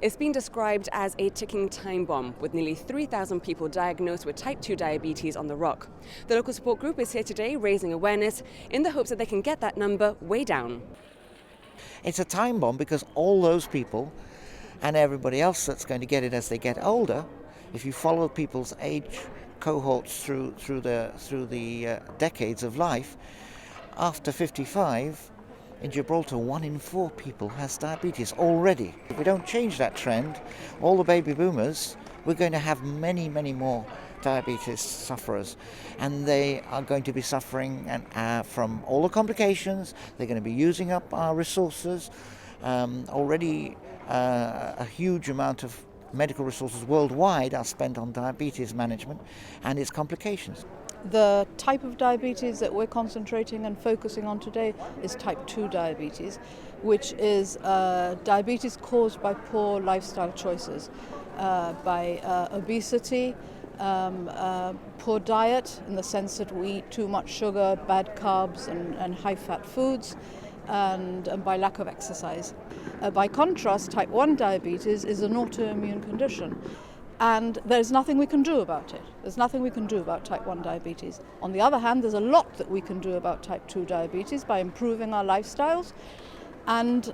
It's been described as a ticking time bomb, with nearly 3,000 people diagnosed with type 2 diabetes on the rock. The local support group is here today raising awareness in the hopes that they can get that number way down. It's a time bomb because all those people and everybody else that's going to get it as they get older, if you follow people's age cohorts through the decades of life, after 55, in Gibraltar, 1 in 4 people has diabetes already. If we don't change that trend, all the baby boomers, we're going to have many, many more diabetes sufferers, and they are going to be suffering from all the complications. They're going to be using up our resources. Already a huge amount of medical resources worldwide are spent on diabetes management and its complications. The type of diabetes that we're concentrating and focusing on today is type 2 diabetes, which is diabetes caused by poor lifestyle choices, by obesity, poor diet in the sense that we eat too much sugar, bad carbs and high-fat foods, and by lack of exercise. By contrast, type 1 diabetes is an autoimmune condition. And there's nothing we can do about it. There's nothing we can do about type 1 diabetes. On the other hand, there's a lot that we can do about type 2 diabetes by improving our lifestyles and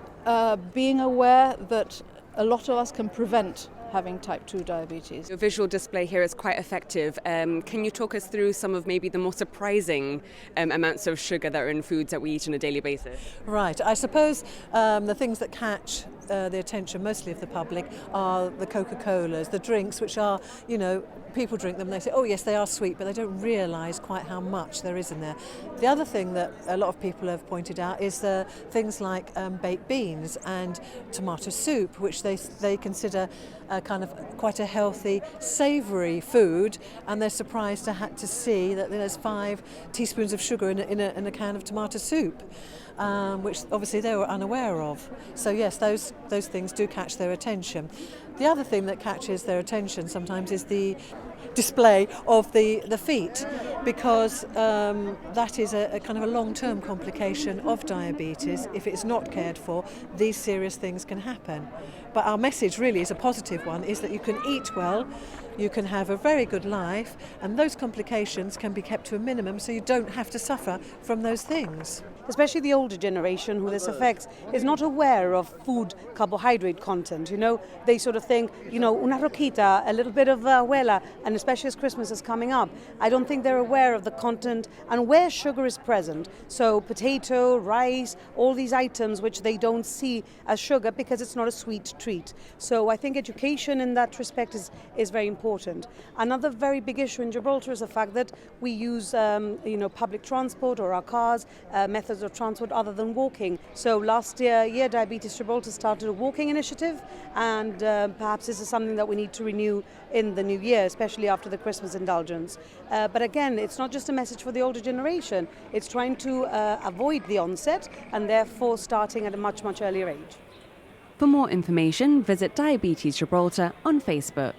being aware that a lot of us can prevent having type 2 diabetes. Your visual display here is quite effective. Can you talk us through some of maybe the more surprising amounts of sugar that are in foods that we eat on a daily basis? Right. I suppose the things that catch the attention mostly of the public are the Coca-Colas, the drinks which are, people drink them and they say, oh yes, they are sweet, but they don't realise quite how much there is in there. The other thing that a lot of people have pointed out is things like baked beans and tomato soup, which they consider kind of quite a healthy, savoury food, and they're surprised to see that there's 5 teaspoons of sugar in a can of tomato soup. Which obviously they were unaware of. So yes, those things do catch their attention. The other thing that catches their attention sometimes is the display of the feet, because that is a kind of a long-term complication of diabetes. If it's not cared for, these serious things can happen. But our message really is a positive one, is that you can eat well, you can have a very good life, and those complications can be kept to a minimum so you don't have to suffer from those things. Especially the older generation who this affects is not aware of food carbohydrate content. They sort of think, una roquita, a little bit of abuela, and especially as Christmas is coming up, I don't think they're aware of the content and where sugar is present. So potato, rice, all these items which they don't see as sugar because it's not a sweet treat. So I think education in that respect is very important. Another very big issue in Gibraltar is the fact that we use public transport or our cars, methods of transport other than walking. So last year Diabetes Gibraltar started a walking initiative, and perhaps this is something that we need to renew in the new year, especially after the Christmas indulgence. But again, it's not just a message for the older generation, it's trying to avoid the onset and therefore starting at a much, much earlier age. For more information, visit Diabetes Gibraltar on Facebook.